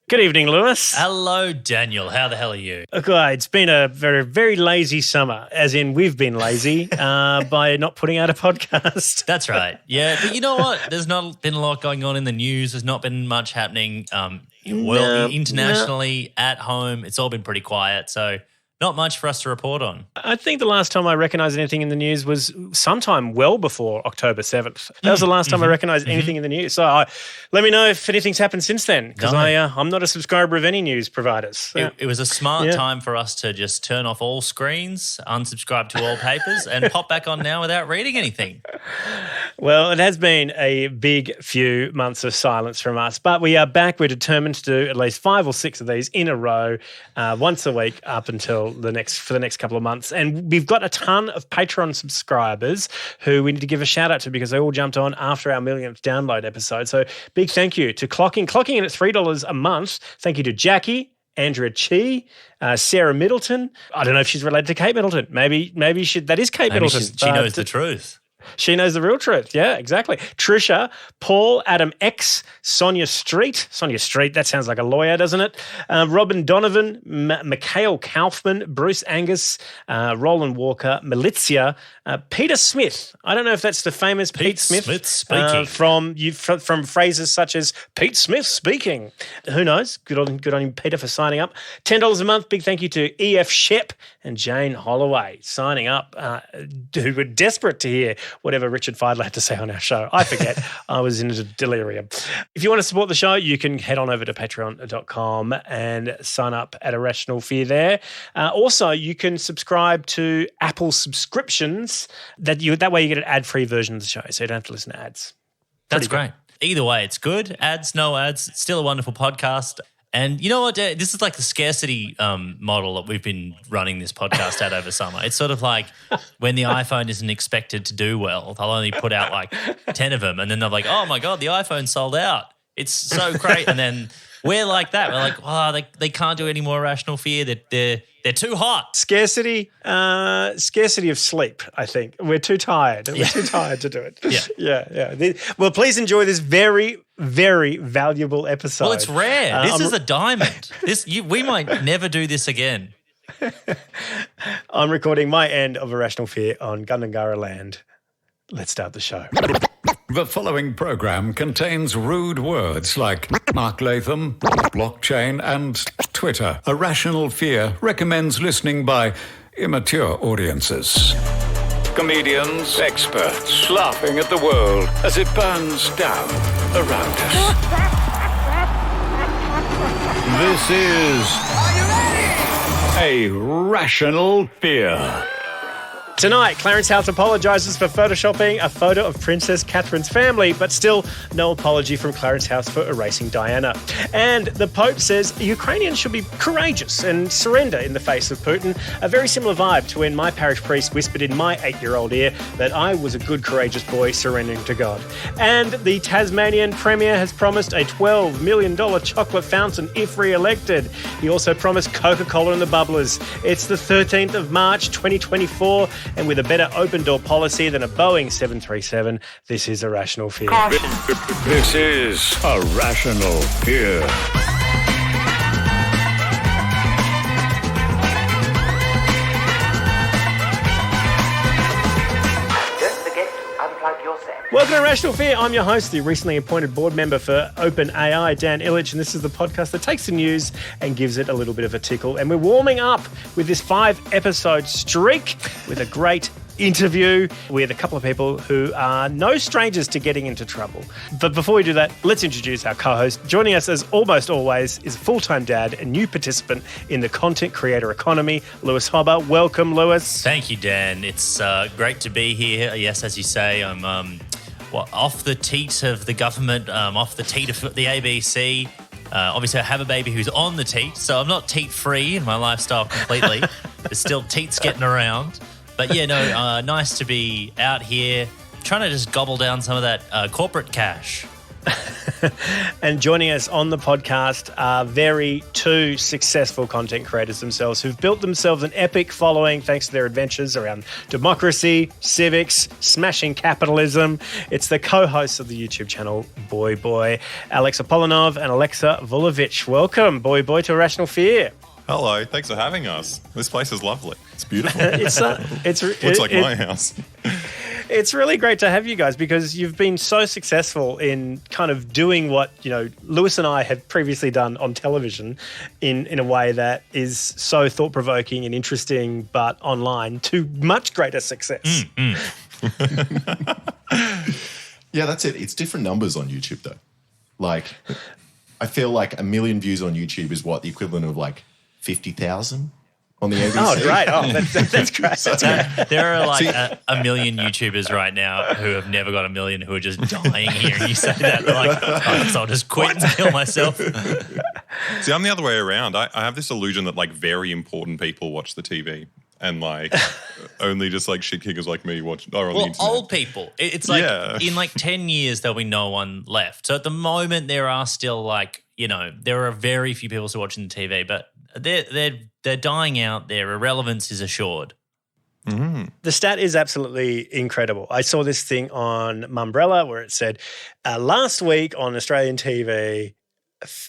Good evening, Lewis. Hello, Daniel. How the hell are you? Okay, it's been a very, very lazy summer, as in we've been lazy by not putting out a podcast. That's right. Yeah, but you know what? There's not been a lot going on in the news. There's not been much happening internationally, at home. It's all been pretty quiet, so not much for us to report on. I think the last time I recognised anything in the news was sometime well before October 7th. That was the last time I recognised anything in the news. So let me know if anything's happened since then, because I'm not a subscriber of any news providers. It was a smart time for us to just turn off all screens, unsubscribe to all papers, and pop back on now without reading anything. Well, it has been a big few months of silence from us, but we are back. We're determined to do at least 5 or 6 of these in a row, once a week up until the next couple of months. And we've got a ton of Patreon subscribers who we need to give a shout out to because they all jumped on after our millionth download episode. So big thank you to clocking in at $3 a month. Thank you to Jackie, Andrea Chi, Sarah Middleton. I don't know if she's related to Kate Middleton. Maybe that is Kate Middleton. She knows the truth. She knows the real truth. Yeah, exactly. Trisha, Paul, Adam X, Sonia Street, that sounds like a lawyer, doesn't it? Robin Donovan, Mikhail Kaufman, Bruce Angus, Roland Walker, Militia, Peter Smith. I don't know if that's the famous Pete Smith speaking. From phrases such as Pete Smith speaking. Who knows? Good on you, Peter, for signing up. $10 a month. Big thank you to E.F. Shep and Jane Holloway signing up, who were desperate to hear whatever Richard Feidler had to say on our show. I forget. I was in a delirium. If you want to support the show, you can head on over to patreon.com and sign up at a rational fear there. Also, you can subscribe to Apple subscriptions. That way you get an ad-free version of the show, so you don't have to listen to ads. That's great. Either way, it's good. Ads, no ads. It's still a wonderful podcast. And you know what? This is like the scarcity model that we've been running this podcast at over summer. It's sort of like when the iPhone isn't expected to do well, they'll only put out like 10 of them, and then they're like, oh my God, the iPhone sold out. It's so great. And then we're like that. We're like, oh, they can't do any more rational fear. They're too hot. Scarcity of sleep, I think. We're too tired. We're too tired to do it. Yeah. Well, please enjoy this very, very valuable episode. Well, it's rare. This is a diamond. We might never do this again. I'm recording my end of Irrational Fear on Gundangara land. Let's start the show. The following program contains rude words like Mark Latham, blockchain, and Twitter. Irrational Fear recommends listening by immature audiences. Comedians, experts, laughing at the world as it burns down around us. This is a Rational Fear. Tonight, Clarence House apologises for photoshopping a photo of Princess Catherine's family, but still no apology from Clarence House for erasing Diana. And the Pope says Ukrainians should be courageous and surrender in the face of Putin. A very similar vibe to when my parish priest whispered in my 8-year-old ear that I was a good, courageous boy surrendering to God. And the Tasmanian Premier has promised a $12 million chocolate fountain if re-elected. He also promised Coca-Cola and the Bubblers. It's the 13th of March, 2024, and with a better open-door policy than a Boeing 737, this is Irrational Fear. This is a Rational Fear. Don't forget to unplug your set. Welcome to Irrational Fear. I'm your host, the recently appointed board member for OpenAI, Dan Illich, and this is the podcast that takes the news and gives it a little bit of a tickle. And we're warming up with this 5-episode streak with a great interview with a couple of people who are no strangers to getting into trouble. But before we do that, let's introduce our co-host. Joining us as almost always is a full-time dad and new participant in the content creator economy, Lewis Hobber. Welcome, Lewis. Thank you, Dan. It's great to be here. Yes, as you say, I'm off the teat of the government, off the teat of the ABC. Obviously, I have a baby who's on the teat, so I'm not teat-free in my lifestyle completely. There's still teats getting around. But yeah, no, nice to be out here trying to just gobble down some of that corporate cash. And joining us on the podcast are two successful content creators themselves who've built themselves an epic following thanks to their adventures around democracy, civics, smashing capitalism. It's the co-hosts of the YouTube channel Boy Boy, Alex Apollonov and Aleksa Vulovic. Welcome, Boy Boy, to Irrational Fear. Hello, thanks for having us. This place is lovely. It's beautiful. Looks like my house. It's really great to have you guys because you've been so successful in kind of doing what, Lewis and I had previously done on television in a way that is so thought-provoking and interesting, but online to much greater success. Yeah, that's it. It's different numbers on YouTube, though. Like, I feel like 1 million views on YouTube is what the equivalent of like 50,000 on the ABC. Oh, great. Oh, that's great. There are like a million YouTubers right now who have never got 1 million who are just dying hearing you say that. They're like, so I'll just quit and kill myself. See, I'm the other way around. I have this illusion that like very important people watch the TV and like only just like shit kickers like me watch are on the internet. Old people. It's like in like 10 years there'll be no one left. So at the moment there are still like, there are very few people still watching the TV, but they're dying out. Their irrelevance is assured. Mm. The stat is absolutely incredible. I saw this thing on Mumbrella where it said last week on Australian TV,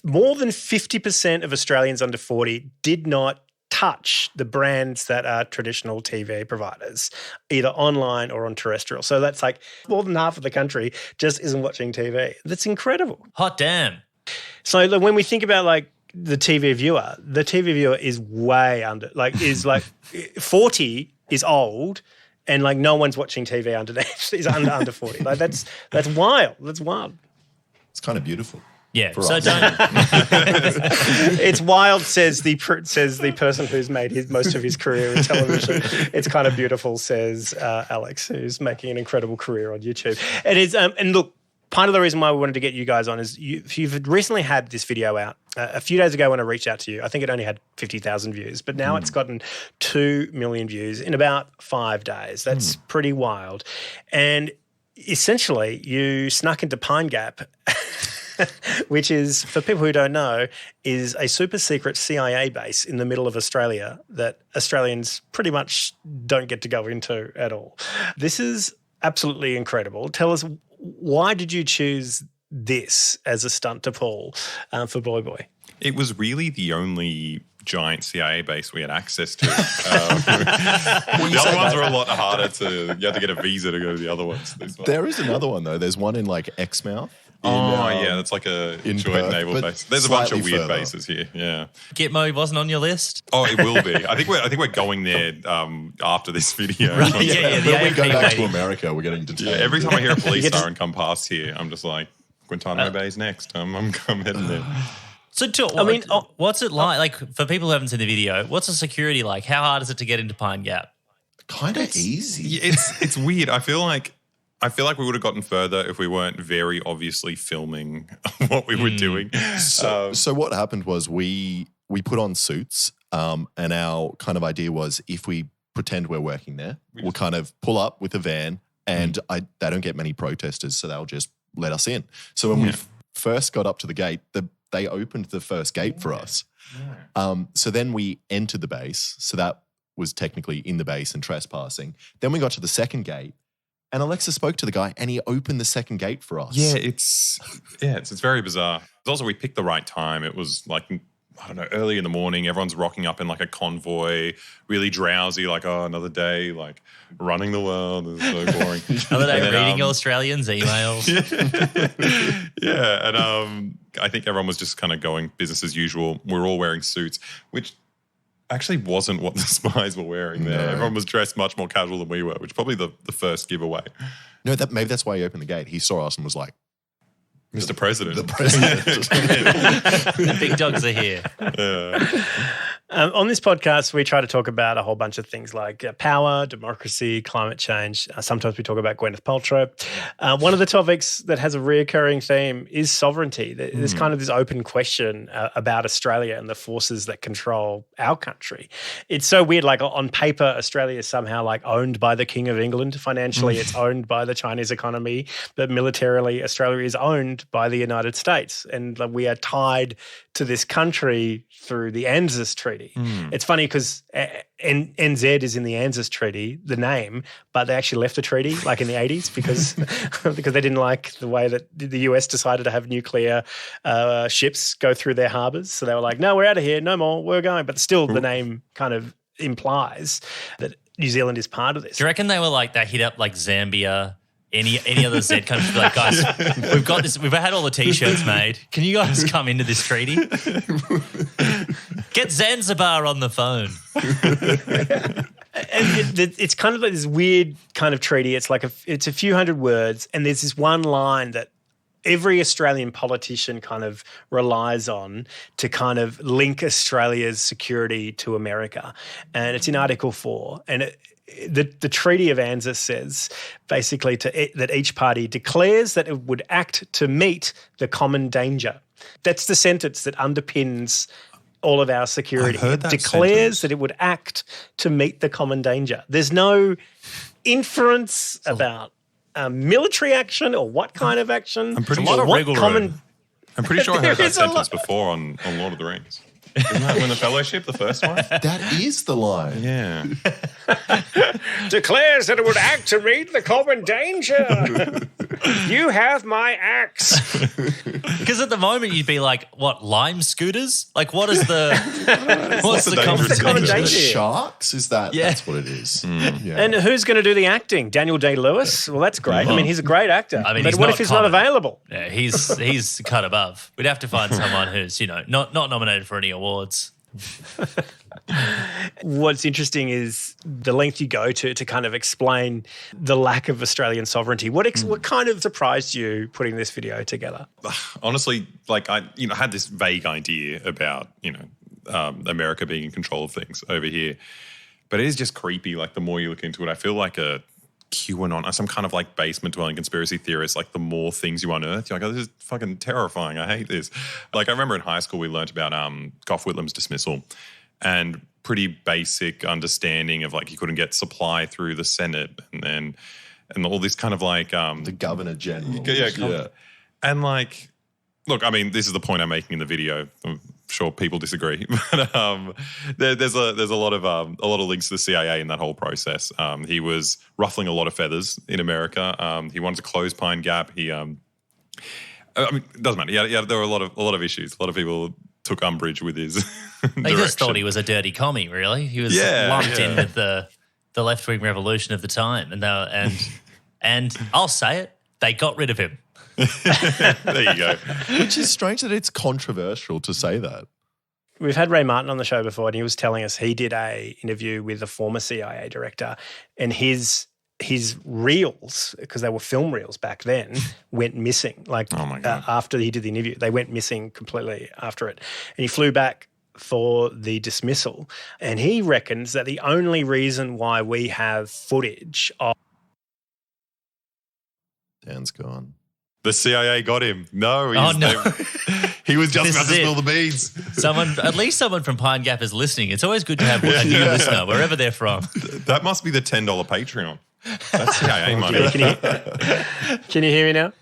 more than 50% of Australians under 40 did not touch the brands that are traditional TV providers, either online or on terrestrial. So that's like more than half of the country just isn't watching TV. That's incredible. Hot damn. So when we think about like the TV viewer is way under, like is like 40 is old and like no one's watching TV underneath. Is under 40. Like that's wild. That's wild. It's kind of beautiful. Yeah, so us. don't. It's wild, says the person who's made most of his career in television. It's kind of beautiful, says Alex, who's making an incredible career on YouTube. It is, and look, part of the reason why we wanted to get you guys on is you've recently had this video out. A few days ago when I reached out to you, I think it only had 50,000 views, but now it's gotten 2 million views in about 5 days. That's pretty wild. And essentially, you snuck into Pine Gap. Which is, for people who don't know, is a super secret CIA base in the middle of Australia that Australians pretty much don't get to go into at all. This is absolutely incredible. Tell us, why did you choose this as a stunt to pull for Boy Boy? It was really the only giant CIA base we had access to. The other ones are a lot harder you have to get a visa to go to the other ones. There is another one, though. There's one in like Exmouth. That's like a joint Perth, naval base. There's a bunch of weird bases here. Yeah, Gitmo wasn't on your list. Oh, it will be. I think we're going there after this video. Right. Yeah. When we go back to America, we're getting detained. Yeah, every time I hear a police siren come past here, I'm just like, Guantanamo Bay's next. I'm heading there. So, what's it like? Like for people who haven't seen the video, what's the security like? How hard is it to get into Pine Gap? Kind of easy. It's weird. I feel like we would have gotten further if we weren't very obviously filming what we were doing. So what happened was we put on suits, and our kind of idea was if we pretend we're working there, we'll kind of pull up with a van, and they don't get many protesters, so they'll just let us in. So when we first got up to the gate, they opened the first gate for us. So then we entered the base, so that was technically in the base and trespassing. Then we got to the second gate, and Aleksa spoke to the guy, and he opened the second gate for us. Yeah, it's very bizarre. Also, we picked the right time. It was like, I don't know, early in the morning. Everyone's rocking up in like a convoy, really drowsy, like, oh, another day, like running the world. This is so boring. Another day reading Australians' emails. Yeah, and I think everyone was just kind of going business as usual. We're all wearing suits, which actually wasn't what the spies were wearing there. No. Everyone was dressed much more casual than we were, which is probably the first giveaway. No, maybe that's why he opened the gate. He saw us and was like, Mr. President. The president. The big dogs are here. Yeah. On this podcast, we try to talk about a whole bunch of things like power, democracy, climate change. Sometimes we talk about Gwyneth Paltrow. One of the topics that has a reoccurring theme is sovereignty. There's kind of this open question about Australia and the forces that control our country. It's so weird. Like on paper, Australia is somehow like owned by the King of England. Financially, it's owned by the Chinese economy. But militarily, Australia is owned by the United States. And we are tied to this country through the ANZUS Treaty. It's funny because NZ is in the ANZUS Treaty, the name, but they actually left the treaty like in the 80s because they didn't like the way that the US decided to have nuclear ships go through their harbours. So they were like, no, we're out of here, no more, we're going. But still the name kind of implies that New Zealand is part of this. Do you reckon they were like, they hit up like Zambia, any other Z country, like, guys, we've got this, we've had all the T-shirts made. Can you guys come into this treaty? Get Zanzibar on the phone. And it's kind of like this weird kind of treaty. It's like it's a few hundred words, and there's this one line that every Australian politician kind of relies on to kind of link Australia's security to America. And it's in Article 4. And the Treaty of ANZUS says basically that each party declares that it would act to meet the common danger. That's the sentence that underpins all of our security. I've heard that declares sentence. that it would act to meet the common danger. There's no inference about military action or what kind of action. I'm pretty It's a lot sure. of wriggle room. I'm pretty sure I heard There that is a sentence lot. before on Lord of the Rings. Isn't that when the Fellowship, the first one? That is the line. Yeah. declares that it would act to meet the common danger. You have my axe. Because at the moment you'd be like, what, lime scooters? Like, what is the what's the the common dangerous common danger? danger? Sharks? Is that? Yeah. That's what it is. Yeah. And who's going to do the acting? Daniel Day-Lewis? Well, that's great. I mean, he's a great actor. I mean, but he's what not if he's common. not available? Yeah, he's cut above. We'd have to find someone who's, not nominated for any awards. What's interesting is the length you go to kind of explain the lack of Australian sovereignty. What kind of surprised you putting this video together? Honestly, like I had this vague idea about, America being in control of things over here. But it is just creepy. Like the more you look into it, I feel like a QAnon, some kind of like basement dwelling conspiracy theorist. Like the more things you unearth, you're like, oh, this is fucking terrifying. I hate this. Like I remember in high school we learned about Gough Whitlam's dismissal and pretty basic understanding of like he couldn't get supply through the Senate and all this kind of like the Governor General. Yeah. And like, look, I mean, this is the point I'm making in the video. I'm sure people disagree, but there's a lot of links to the CIA in that whole process. He was ruffling a lot of feathers in America. He wanted to close Pine Gap. It doesn't matter. Yeah, there were a lot of issues. A lot of people took umbrage with his They just thought he was a dirty commie, really. He was lumped in with the left-wing revolution of the time. And I'll say it, they got rid of him. There you go. Which is strange that it's controversial to say that. We've had Ray Martin on the show before, and he was telling us he did a interview with a former CIA director, and his reels, because they were film reels back then, went missing. Like Oh my God. after he did the interview, they went missing completely after it. And he flew back for the dismissal, and he reckons that the only reason why we have footage of Dan's gone. The CIA got him. No. He was just This about to is it. spill the beans. At least someone from Pine Gap is listening. It's always good to have a new listener, wherever they're from. That must be the $10 Patreon. That's CIA money. Can you hear me now?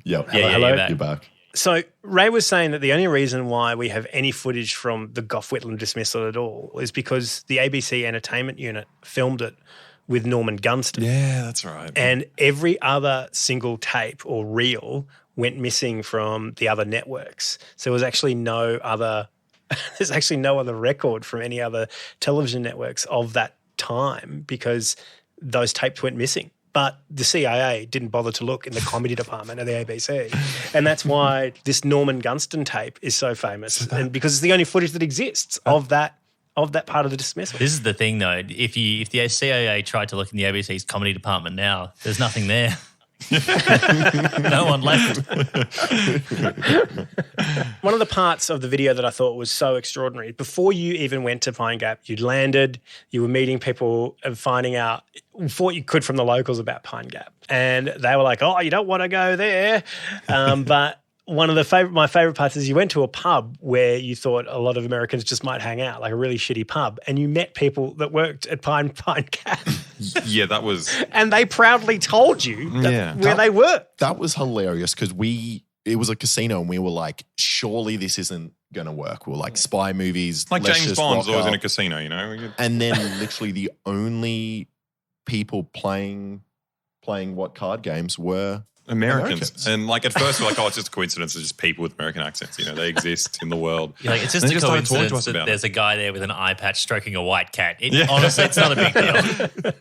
Yep. Yeah, Hello? you're back. You're back. So Ray was saying that the only reason why we have any footage from the Gough Whitlam dismissal at all is because the ABC Entertainment Unit filmed it with Norman Gunston. Yeah, that's right. And every other single tape or reel went missing from the other networks. So there was actually there's actually no other record from any other television networks of that time because those tapes went missing. But the CIA didn't bother to look in the comedy department of the ABC. And that's why this Norman Gunston tape is so famous. And because it's the only footage that exists of that part of the dismissal. This is the thing, though. If the CIA tried to look in the ABC's comedy department now, there's nothing there. No one left. One of the parts of the video that I thought was so extraordinary, before you even went to Pine Gap, you'd landed, you were meeting people and finding out what you could from the locals about Pine Gap. And they were like, oh, you don't want to go there. But one of my favorite parts is you went to a pub where you thought a lot of Americans just might hang out, like a really shitty pub, and you met people that worked at Pine Gap. Yeah, that was... And they proudly told you where they were. That was hilarious because it was a casino and we were like, surely this isn't going to work. We were like, spy movies. Like let's James just Bond's rock always in up. a casino, you know? And then literally the only people playing what card games were Americans. And like at first we're like, oh, it's just a coincidence. It's just people with American accents. You know, they exist in the world. You're like, it's just And a they started talking to coincidence us that about there's a guy there with an eye patch stroking a white cat. Honestly, it's not a big deal.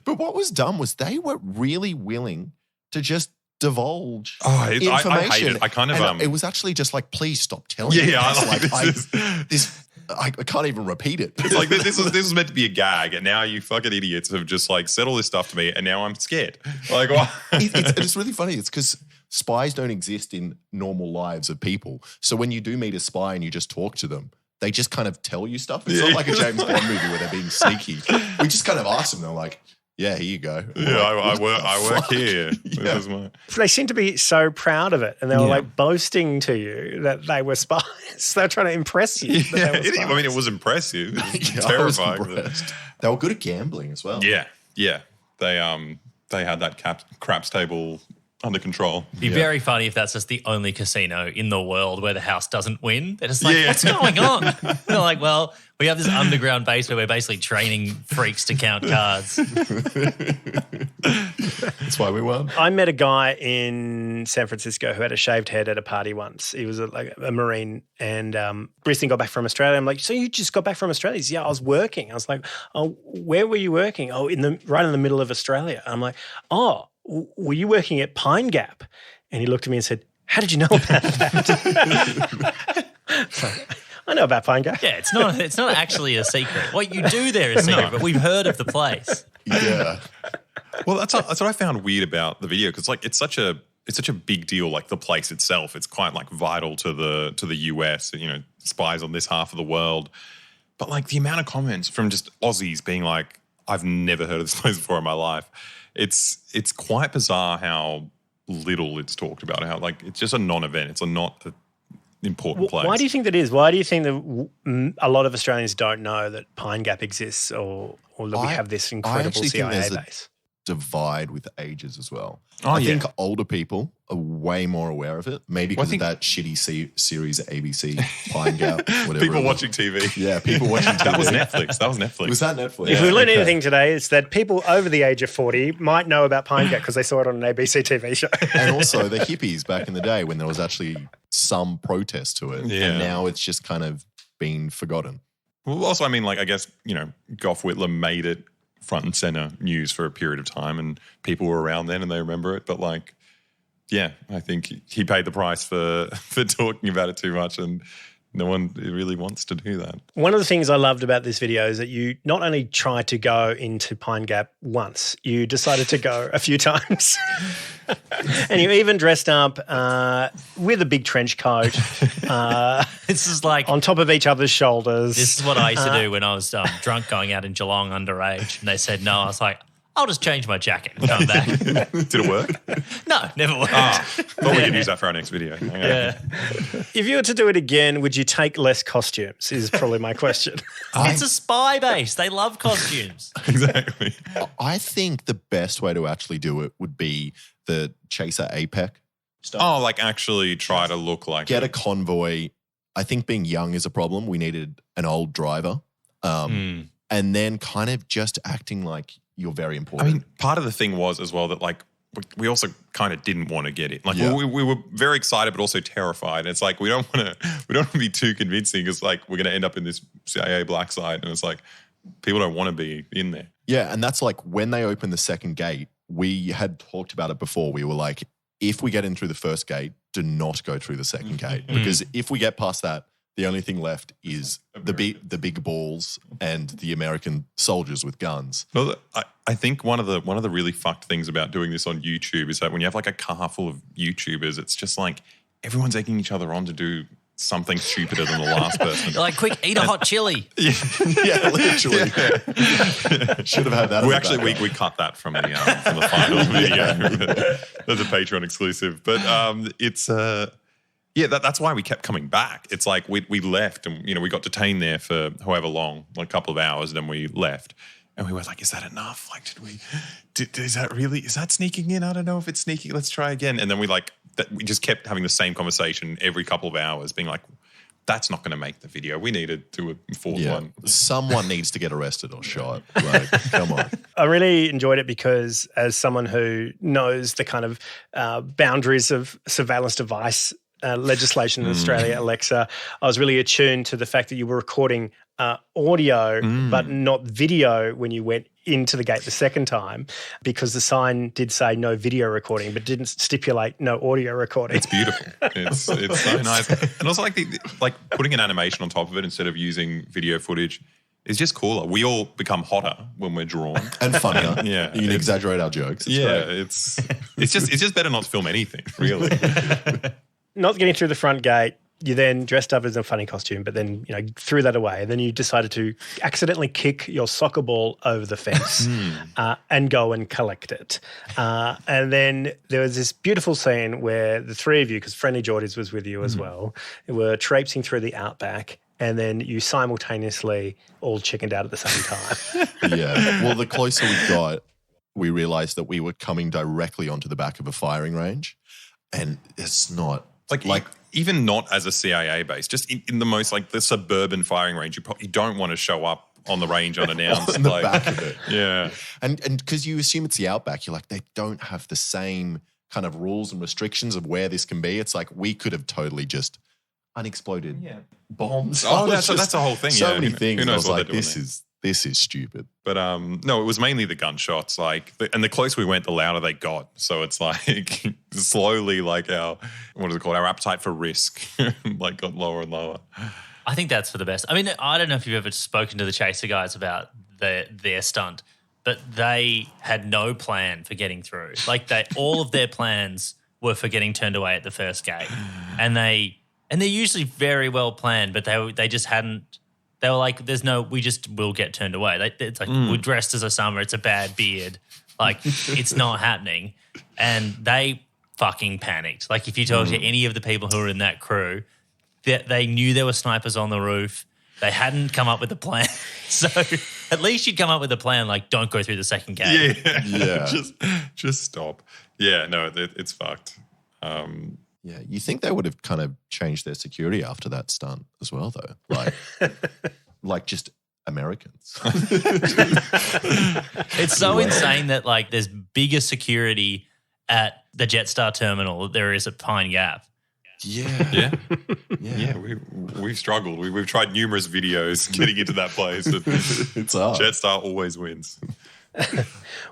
But what was dumb was they were really willing to just divulge information. information. I hate it. I kind of... And it was actually just like, please stop telling me. Yeah, I can't even repeat it. It's like this was meant to be a gag, and now you fucking idiots have just like said all this stuff to me, and now I'm scared. Like, why? It's really funny. It's because spies don't exist in normal lives of people. So when you do meet a spy and you just talk to them, they just kind of tell you stuff. It's not like a James Bond movie where they're being sneaky. We just kind of ask them. They're like, yeah, here you go. Yeah, I work here. Yeah. This is my... They seemed to be so proud of it, and they were like boasting to you that they were spies. They were trying to impress you. Yeah, I mean, it was impressive. It was terrifying. I was impressed. They were good at gambling as well. Yeah. They had that craps table under control. It'd be very funny if that's just the only casino in the world where the house doesn't win. They're just like, what's going on? They're like, well, we have this underground base where we're basically training freaks to count cards. That's why we won. I met a guy in San Francisco who had a shaved head at a party once. He was a Marine, and recently got back from Australia. I'm like, so you just got back from Australia? He said, yeah, I was working. I was like, oh, where were you working? Oh, right in the middle of Australia. I'm like, oh, were you working at Pine Gap? And he looked at me and said, how did you know about that? So, I know about Pine Gap. Yeah, it's not actually a secret. What you do there is secret, but we've heard of the place. Yeah. Well, that's what I found weird about the video, because like it's such a big deal. Like the place itself, it's quite like vital to the US. You know, spies on this half of the world. But like the amount of comments from just Aussies being like, I've never heard of this place before in my life. It's quite bizarre how little it's talked about. How like it's just a non-event. It's not an important place. Why do you think that is? Why do you think that a lot of Australians don't know that Pine Gap exists, or that we have this incredible CIA base? Divide with ages as well. Oh, I think older people are way more aware of it. Maybe because I think of that shitty series at ABC, Pine Gap, whatever. People watching TV. Yeah, people watching TV. That was Netflix. Was that Netflix? If we learn anything today, it's that people over the age of 40 might know about Pine Gap because they saw it on an ABC TV show. And also the hippies back in the day when there was actually some protest to it. Yeah. And now it's just kind of been forgotten. Well, also, I mean, like, I guess, you know, Gough Whitlam made it front and center news for a period of time, and people were around then and they remember it. But like, yeah, I think he paid the price for talking about it too much, and no one really wants to do that. One of the things I loved about this video is that you not only tried to go into Pine Gap once, you decided to go a few times. And you even dressed up with a big trench coat. This is like on top of each other's shoulders. This is what I used to do when I was drunk going out in Geelong underage. And they said no. I was like, I'll just change my jacket and come back. Did it work? No, never worked. Thought we could use that for our next video. Okay. Yeah. If you were to do it again, would you take less costumes is probably my question. It's a spy base. They love costumes. Exactly. I think the best way to actually do it would be the Chaser APEC stuff. Oh, like actually try to look like Get a convoy. I think being young is a problem. We needed an old driver. And then kind of just acting like you're very important. I mean, part of the thing was as well that like we also kind of didn't want to get it. Like we were very excited, but also terrified. It's like we don't want to be too convincing because like we're going to end up in this CIA black site, and it's like people don't want to be in there. Yeah, and that's like when they opened the second gate, we had talked about it before. We were like, if we get in through the first gate, do not go through the second gate, because if we get past that, The only thing left is the big balls and the American soldiers with guns. Well, I think one of the really fucked things about doing this on YouTube is that when you have like a car full of YouTubers, it's just like everyone's egging each other on to do something stupider than the last person. You're like, quick, eat a hot chili. Yeah, literally. Should have had that. We cut that from the final video. That's a Patreon exclusive. But it's that's why we kept coming back. It's like we left and we got detained there for however long, like a couple of hours, then we left. And we were like, is that enough? Like, is that sneaking in? I don't know if it's sneaking. Let's try again. And then we just kept having the same conversation every couple of hours, being like, that's not going to make the video. We need to do a fourth one. Someone needs to get arrested or shot. Like, come on. I really enjoyed it because as someone who knows the kind of boundaries of surveillance device legislation in Australia, Alexa, I was really attuned to the fact that you were recording audio but not video when you went into the gate the second time, because the sign did say no video recording but didn't stipulate no audio recording. It's beautiful. It's so nice. And also like putting an animation on top of it instead of using video footage is just cooler. We all become hotter when we're drawn. And funnier. Yeah. You can exaggerate our jokes. It's just better not to film anything, really. Not getting through the front gate, you then dressed up as a funny costume, but then threw that away. And then you decided to accidentally kick your soccer ball over the fence and go and collect it. And then there was this beautiful scene where the three of you, because Friendly Geordies was with you as well, were traipsing through the outback, and then you simultaneously all chickened out at the same time. Yeah. Well, the closer we got, we realised that we were coming directly onto the back of a firing range, and it's not like even not as a CIA base, just in the most like the suburban firing range, you probably don't want to show up on the range unannounced. On the back of it. Yeah. And because you assume it's the outback, you're like, they don't have the same kind of rules and restrictions of where this can be. It's like we could have totally just unexploded bombs. Oh, that's the whole thing. So yeah. many things. Who I knows was what like, they're doing this is stupid. But no, it was mainly the gunshots. And the closer we went, the louder they got. So it's like slowly, like our appetite for risk, like got lower and lower. I think that's for the best. I mean, I don't know if you've ever spoken to the Chaser guys about their stunt, but they had no plan for getting through. Like all of their plans were for getting turned away at the first gate, and they're usually very well planned, but they just hadn't. They were like, we just will get turned away. It's like, we're dressed as Osama, it's a bad beard. Like, it's not happening. And they fucking panicked. Like, if you talk to any of the people who were in that crew, they knew there were snipers on the roof. They hadn't come up with a plan. So at least you'd come up with a plan, like, don't go through the second gate. Yeah. just stop. Yeah, no, it's fucked. Yeah, you think they would have kind of changed their security after that stunt as well, though? Like just Americans. It's so insane that like there's bigger security at the Jetstar terminal than there is at Pine Gap. Yeah. We've struggled. We've tried numerous videos getting into that place. It's hard. Jetstar always wins.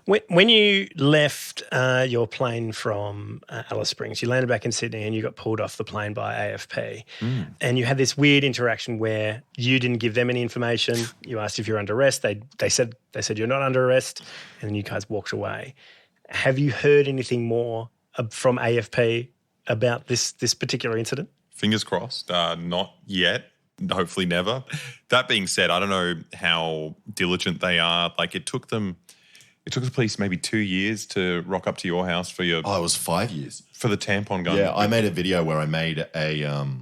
When you left your plane from Alice Springs, you landed back in Sydney and you got pulled off the plane by AFP. And you had this weird interaction where you didn't give them any information. You asked if you're under arrest. They said you're not under arrest, and then you guys walked away. Have you heard anything more from AFP about this particular incident? Fingers crossed. Not yet. Hopefully never. That being said, I don't know how diligent they are. Like it took the police maybe 2 years to rock up to your house for your... Oh, it was 5 years. For the tampon gun. Yeah, I made a video where I made a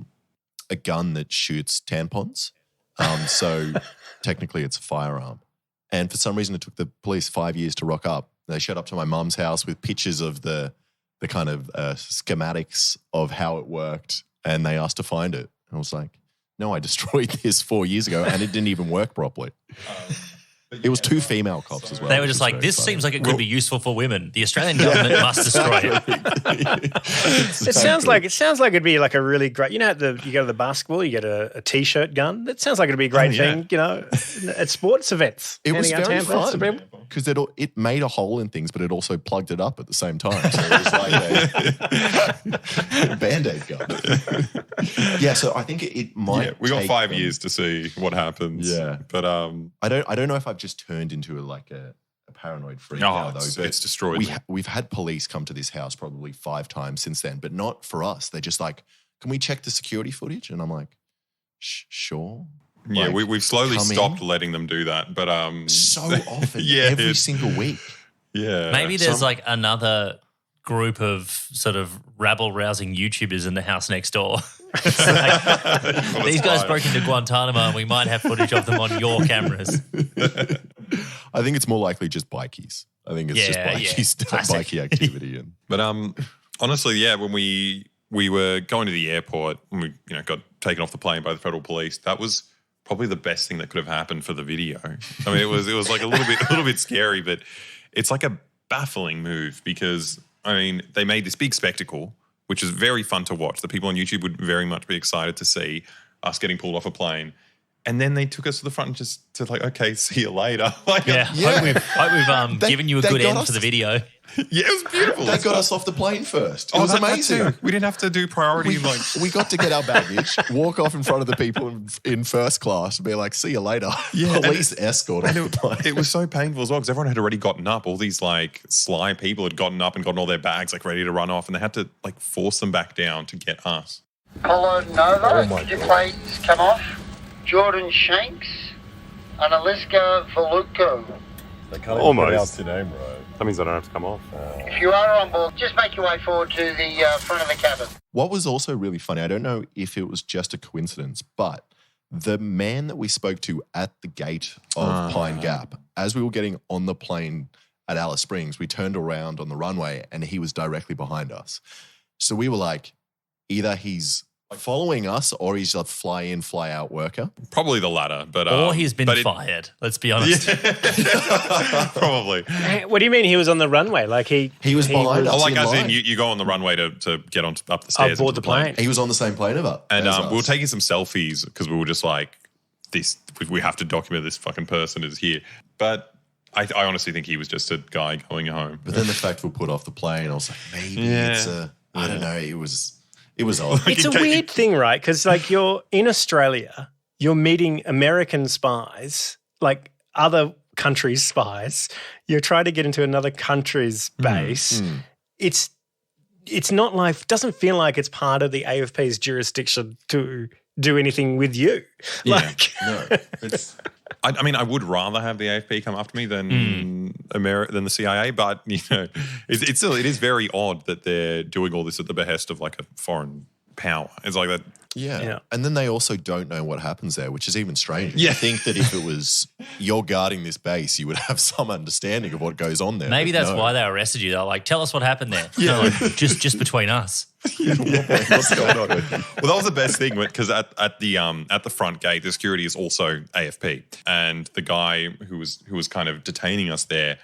gun that shoots tampons. So technically it's a firearm. And for some reason it took the police 5 years to rock up. They showed up to my mum's house with pictures of the kind of schematics of how it worked, and they asked to find it. And I was like, no, I destroyed this 4 years ago and it didn't even work properly. It was two female cops as well. They were just like, this seems like it could be useful for women. The Australian government must destroy it. It sounds like it'd be like a really great, you go to the basketball, you get a T-shirt gun. That sounds like it'd be a great thing, at sports events. It was very fun. because it made a hole in things, but it also plugged it up at the same time. So it was like a Band-Aid gun. Yeah, so I think it might. Yeah, we got take 5 years to see what happens. Yeah, but I don't know if I've just turned into a paranoid freak now, though. But it's destroyed. We've had police come to this house probably 5 times since then, but not for us. They're just like, can we check the security footage? And I'm like, sure. Yeah, Like, we've slowly stopped in. letting them do that, but So often, Yeah, every single week. yeah, Maybe there's like another group of sort of rabble-rousing YouTubers in the house next door. It's like, these guys broke into Guantanamo and we might have footage of them on your cameras. I think it's more likely just bikies. I think it's just bikie activity. But honestly, yeah, when we were going to the airport and we got taken off the plane by the federal police, that was probably the best thing that could have happened for the video. I mean, it was like a little bit scary, but it's like a baffling move because I mean, they made this big spectacle, which is very fun to watch. The people on YouTube would very much be excited to see us getting pulled off a plane. And then they took us to the front and just said, like, okay, see you later. Like, Hope we've given you a good end for the video. Yeah, it was beautiful. They got us off the plane first. It was amazing. We didn't have to do priority. We got to get our baggage, walk off in front of the people in first class and be like, see you later. Yeah, Police escort off the plane. It was so painful as well because everyone had already gotten up. All these like sly people had gotten up and gotten all their bags like ready to run off and they had to like force them back down to get us. Apollo Nova, could you please come off? Jordan Shanks and Aleksa Vulovic. They can't even pronounce your name right. That means I don't have to come off. If you are on board, just make your way forward to the front of the cabin. What was also really funny, I don't know if it was just a coincidence, but the man that we spoke to at the gate of Pine Gap, as we were getting on the plane at Alice Springs, we turned around on the runway and he was directly behind us. So we were like, either he's following us or he's a fly in, fly out worker. Probably the latter, but or he's been fired. Let's be honest. Yeah. Probably. What do you mean he was on the runway? Like he was behind us. Oh, like in as line. in you go on the runway to get up the stairs. Aboard the plane. He was on the same plane as us. And we were taking some selfies because we were just like, we have to document this fucking person is here. But I honestly think he was just a guy going home. But then the fact we put off the plane, I was like, maybe it's I don't know, it was odd. It's a weird thing, right? Because like you're in Australia, you're meeting American spies, like other countries' spies. You're trying to get into another country's base. It's not like, doesn't feel like it's part of the AFP's jurisdiction to do anything with you. Yeah, no. I mean, I would rather have the AFP come after me than than the CIA, but it is very odd that they're doing all this at the behest of like a foreign power. It's like that. Yeah. And then they also don't know what happens there, which is even stranger. Yeah. You think that if it was you're guarding this base, you would have some understanding of what goes on there. Maybe that's why they arrested you. They're like, tell us what happened there. Yeah. Like, just between us. What's going on? Well, that was the best thing because at the front gate, the security is also AFP, and the guy who was kind of detaining us there,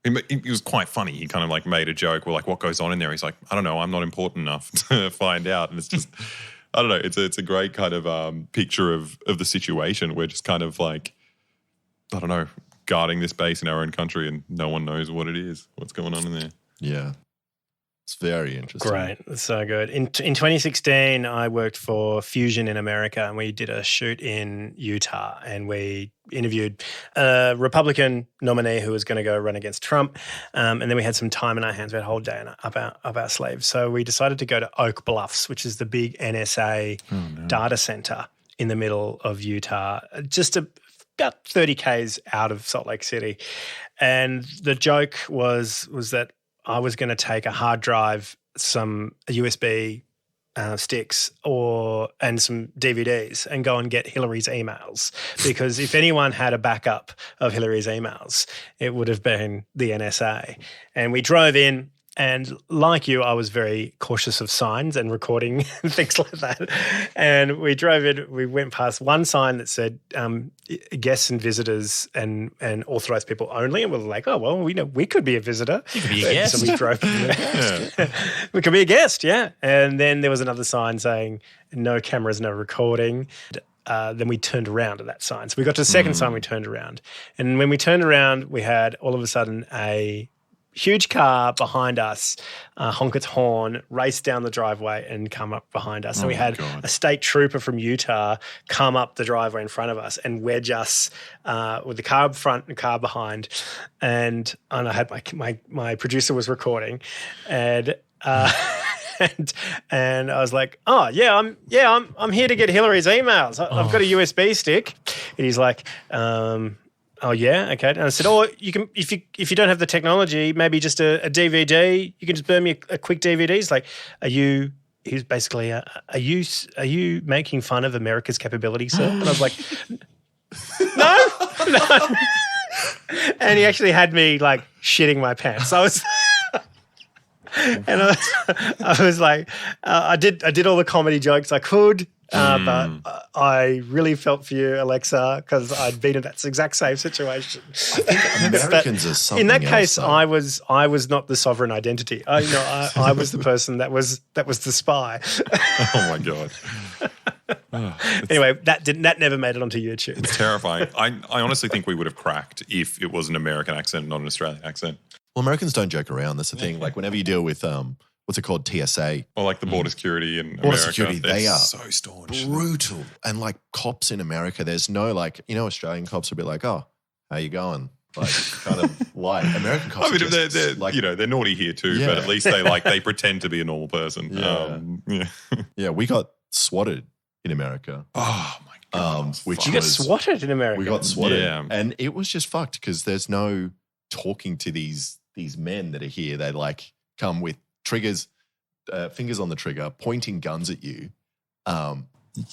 he was quite funny. He kind of like made a joke. We're like, what goes on in there? He's like, I don't know. I'm not important enough to find out. And it's just, I don't know. It's a great kind of picture of the situation. We're just kind of like, I don't know, guarding this base in our own country, and no one knows what it is, what's going on in there. Yeah. It's very interesting. Great. That's so good. In 2016, I worked for Fusion in America, and we did a shoot in Utah, and we interviewed a Republican nominee who was going to go run against Trump, and then we had some time in our hands. We had a whole day up our sleeves. So we decided to go to Oak Bluffs, which is the big NSA data center in the middle of Utah, just about 30 Ks out of Salt Lake City. And the joke was that I was going to take a hard drive, some USB sticks and some DVDs and go and get Hillary's emails, because if anyone had a backup of Hillary's emails, it would have been the NSA. And we drove in, and like you, I was very cautious of signs and recording and things like that. And we drove in, we went past one sign that said guests and visitors and authorized people only. And we were like, oh, well, we know we could be a visitor. You could be a guest. So we drove. We could be a guest, yeah. And then there was another sign saying no cameras, no recording. then we turned around at that sign. So we got to the second sign, we turned around. And when we turned around, we had all of a sudden a huge car behind us honk its horn, race down the driveway and come up behind us. And we had a state trooper from Utah come up the driveway in front of us and wedge us with the car up front and car behind. And I had my producer was recording and and I was like, "Oh yeah, I'm here to get Hillary's emails. I've got a USB stick." And he's like, "Oh yeah, okay." And I said, "Oh, you can if you don't have the technology, maybe just a DVD. You can just burn me a quick DVD." He's like, "Are you?" He's basically, "Are you making fun of America's capability, sir?" And I was like, "No." And he actually had me like shitting my pants. I was. And I was like, I did all the comedy jokes I could, but I really felt for you, Alexa, because I'd been in that exact same situation. Americans are something in that case, else, I was not the sovereign identity. I was the person that was the spy. Oh my God. Anyway, that never made it onto YouTube. It's terrifying. I honestly think we would have cracked if it was an American accent, not an Australian accent. Well, Americans don't joke around. That's the thing. Like whenever you deal with what's it called, TSA, Or like the border security in border America. security, they they're are so staunch. brutal. And like cops in America, there's no like, Australian cops will be like, "Oh, how you going?" Like kind of light. American cops. I mean, are just they're like, they're naughty here too, Yeah. but at least they pretend to be a normal person. Yeah. Yeah. yeah, we got swatted in America. Oh my God. Which You get was swatted in America. we got swatted, Yeah. and it was just fucked because there's no talking to these men that are here. They like come with triggers, fingers on the trigger, pointing guns at you.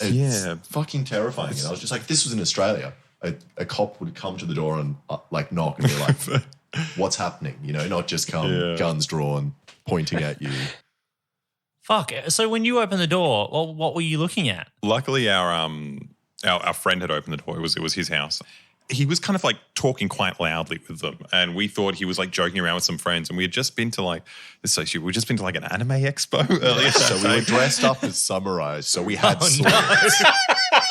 It's fucking terrifying. And I was just like, this was in Australia. A cop would come to the door and like knock and be like, "What's happening?" Not just come guns drawn, pointing at you. Fuck. So when you opened the door, what were you looking at? Luckily, our friend had opened the door. It was his house. He was kind of like talking quite loudly with them, and we thought he was like joking around with some friends. And we had just been to like we'd just been to like an anime expo earlier. So we were dressed up as samurais. So we had swords.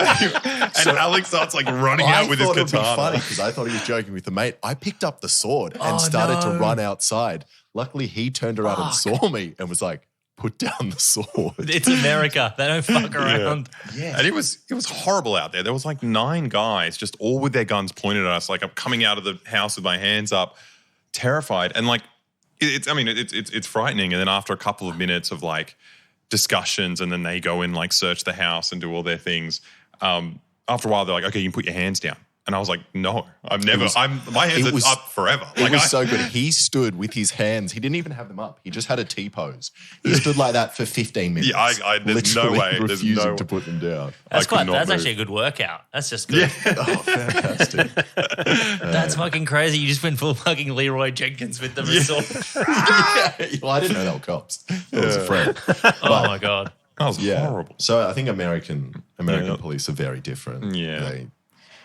And Alex starts like running out with his I thought it would be katana. funny because I thought he was joking with the mate. I picked up the sword and started to run outside. Luckily, he turned around and saw me and was like, "Put down the sword." It's America. They don't fuck around. Yeah. And it was horrible out there. There was like 9 guys just all with their guns pointed at us. Like I'm coming out of the house with my hands up, terrified. And like it's frightening. And then after a couple of minutes of like discussions, and then they go in like search the house and do all their things. After a while, they're like, "Okay, you can put your hands down." And I was like, "No, my hands are up forever." It was so good. He stood with his hands. He didn't even have them up. He just had a T-pose. He stood like that for 15 minutes. Yeah, there's no literally way. There's refusing no to put them down. That's I could not that's move. actually a good workout. That's just good. Oh, fantastic. That's fucking crazy. You just went full fucking Leroy Jenkins with them. Well, I didn't know they were cops. It was a friend. Oh my God. That was horrible. So I think American police are very different. Yeah. They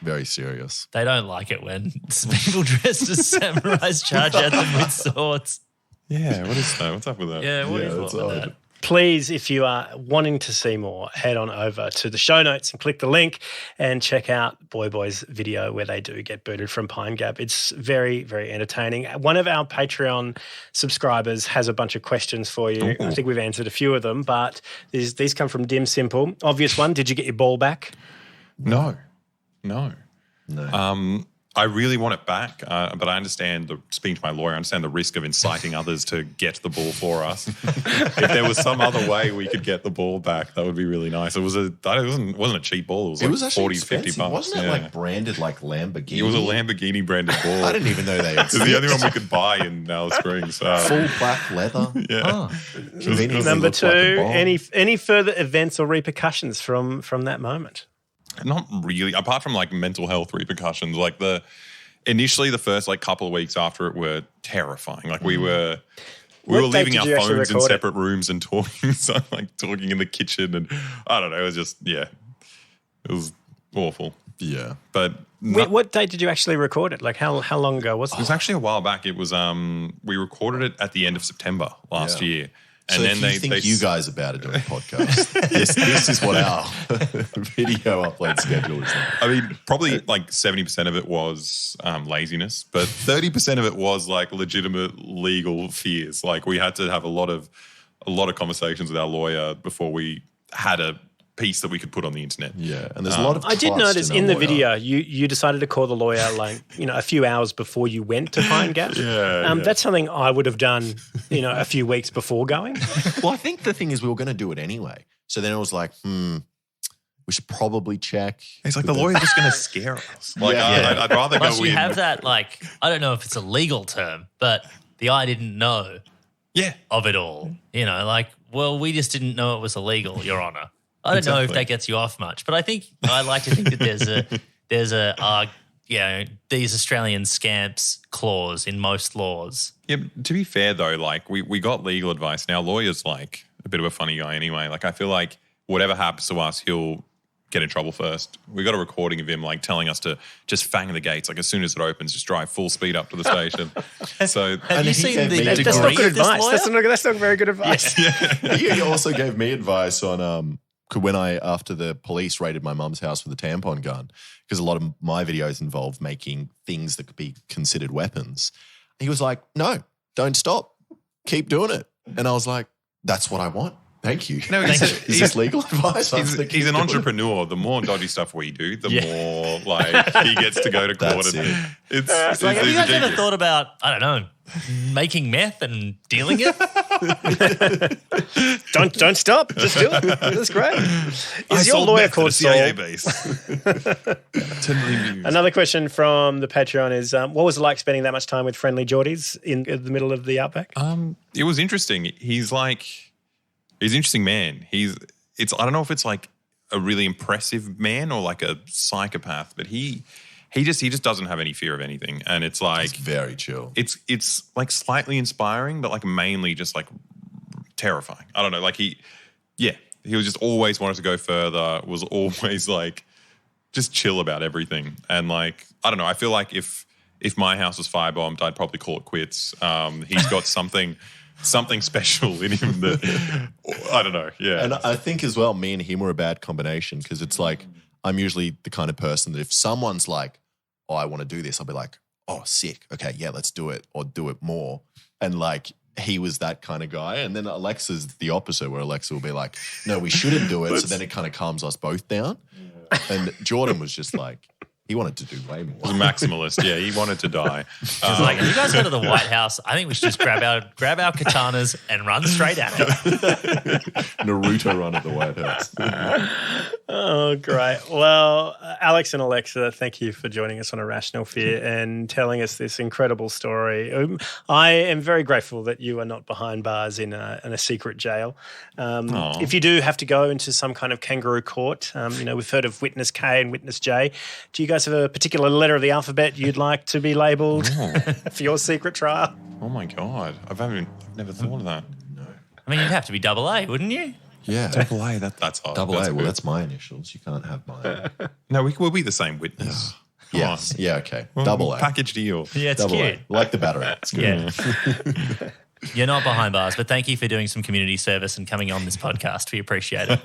very serious. They don't like it when people dressed as samurais charge at them with swords. Yeah, what is that? What's up with that? Yeah, what do you that's thought with odd. that? Please, if you are wanting to see more, head on over to the show notes and click the link and check out Boy's video where they do get booted from Pine Gap. It's very, very entertaining. One of our Patreon subscribers has a bunch of questions for you. I think we've answered a few of them, but these come from Dim Simple. Obvious one, did you get your ball back? No. No. I really want it back, but I understand, speaking to my lawyer, I understand the risk of inciting others to get the ball for us. If there was some other way we could get the ball back, that would be really nice. It wasn't a cheap ball. It was like actually 40, expensive. 50 bucks. Wasn't it like branded like Lamborghini? It was a Lamborghini branded ball. I didn't even know they It was the only one we could buy in Alice Springs. Full black leather. Yeah. Conveniently Number looked like a 2, bomb. any further events or repercussions from that moment? Not really, apart from like mental health repercussions. Like initially the first like couple of weeks after it were terrifying. Like we were leaving our phones in separate rooms and talking, so like talking in the kitchen, and I don't know. It was just it was awful. Yeah. But What date did you actually record it? Like how long ago was it was actually a while back. It was we recorded it at the end of September last year. So then if you think you guys are about to do a podcast, this is what our video upload schedule is like. I mean, probably like 70% of it was laziness, but 30% of it was like legitimate legal fears. Like we had to have a lot of conversations with our lawyer before we had a piece that we could put on the internet. Yeah, and there's a lot of I did trust notice in the lawyer. video you decided to call the lawyer like, a few hours before you went to Pine Gap. That's something I would have done, a few weeks before going. Well, I think the thing is we were going to do it anyway. So then it was like, we should probably check. It's like the lawyer's just going to scare us. Like I'd rather Plus go you in. have that, like, I don't know if it's a legal term, but the I didn't know of it all. We just didn't know it was illegal, Your Honour. I don't know if that gets you off much, but I like to think that there's a these Australian scamps clause in most laws. Yeah, to be fair though, like we got legal advice. Now lawyer's like a bit of a funny guy anyway. Like I feel like whatever happens to us, he'll get in trouble first. We got a recording of him like telling us to just fang the gates. Like as soon as it opens, just drive full speed up to the station. So Have you seen the That's degree not good of this advice. lawyer? That's not very good advice. He also gave me advice on when after the police raided my mum's house for the tampon gun, because a lot of my videos involve making things that could be considered weapons. He was like, no, don't stop. Keep doing it. And I was like, that's what I want. Thank you. No, is this legal advice? He's an entrepreneur. The more dodgy stuff we do, the more like he gets to go to court. That's And it's Like, have you guys ever ridiculous. thought about, I don't know, making meth and dealing it? Don't stop. Just do it. That's great. I Is your sold lawyer meth at called a CIA Saul? base? 10 million views. Another question from the Patreon is, what was it like spending that much time with friendly Geordies in the middle of the outback? It was interesting. He's an interesting man. I don't know if it's like a really impressive man or like a psychopath, but he just doesn't have any fear of anything. And it's like It's very chill. it's like slightly inspiring, but like mainly just like terrifying. I don't know. Like he was just always wanted to go further, was always like just chill about everything. And like, I don't know, I feel like if my house was firebombed, I'd probably call it quits. He's got something special in him that, I don't know, yeah. And I think as well, me and him were a bad combination, because it's like I'm usually the kind of person that if someone's like, oh, I want to do this, I'll be like, oh, sick. Okay, yeah, let's do it, or do it more. And like he was that kind of guy. And then Alexa's the opposite, where Alexa will be like, no, we shouldn't do it. So then it kind of calms us both down. Yeah. And Jordan was just like, he wanted to do way more. He was a maximalist, yeah. He wanted to die. It's like, if you guys go to the White House, I think we should just grab our katanas and run straight at it. Naruto run at the White House. Oh, great. Well, Alex and Alexa, thank you for joining us on Irrational Fear and telling us this incredible story. I am very grateful that you are not behind bars in a secret jail. If you do have to go into some kind of kangaroo court, we've heard of Witness K and Witness J. Do you guys have a particular letter of the alphabet you'd like to be labelled for your secret trial? Oh my God. I've never thought of that. I mean, you'd have to be AA, wouldn't you? Yeah. Double A, that's hard. Double That's A, well, good. that's my initials. You can't have mine. No, we'll be the same witness. Come Yes. on. Yeah, okay. Well, Double A. Package deal. Yeah, it's Double cute. A. Like the battery. It's good. Yeah. You're not behind bars, but thank you for doing some community service and coming on this podcast. We appreciate it.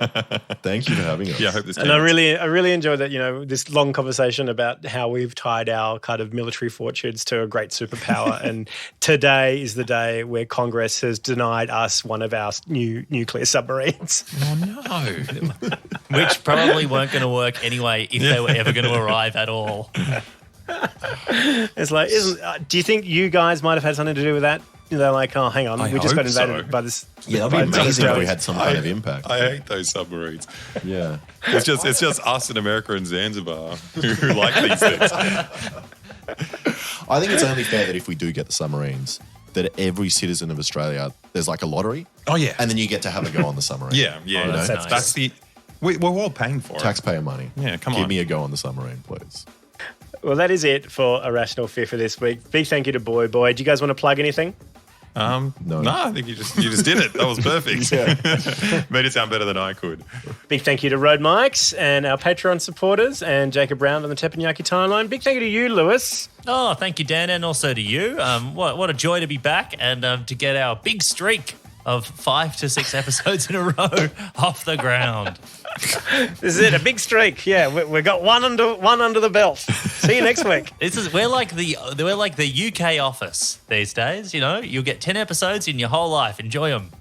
Thank you for having us. Yeah, I hope this And I really enjoyed that, this long conversation about how we've tied our kind of military fortunes to a great superpower. And today is the day where Congress has denied us one of our new nuclear submarines. Oh, no. Which probably weren't going to work anyway if they were ever going to arrive at all. It's like, do you think you guys might have had something to do with that? They're like, oh, hang on, I we just got hope invaded so. by this. Yeah, by that'd be amazing if we Australians. had some kind of impact. I hate those submarines. Yeah. It's just us in America and Zanzibar who like these things. I think it's only fair that if we do get the submarines, that every citizen of Australia, there's like a lottery. Oh, yeah. And then you get to have a go on the submarine. Yeah. Oh, that's nice. That's the... We're all paying for it. Taxpayer money. Yeah, come Give on. me a go on the submarine, please. Well, that is it for Irrational Fear for this week. Big thank you to Boy. Do you guys want to plug anything? No. I think you just did it. That was perfect. Made it sound better than I could. Big thank you to Road Mikes and our Patreon supporters and Jacob Brown on the Teppanyaki timeline. Big thank you to you, Lewis. Oh, thank you, Dan, and also to you. What a joy to be back and to get our big streak of 5 to 6 episodes in a row off the ground. This is it, a big streak. Yeah, we got one under the belt. See you next week. We're like the UK Office these days. You know, you'll get 10 episodes in your whole life. Enjoy them.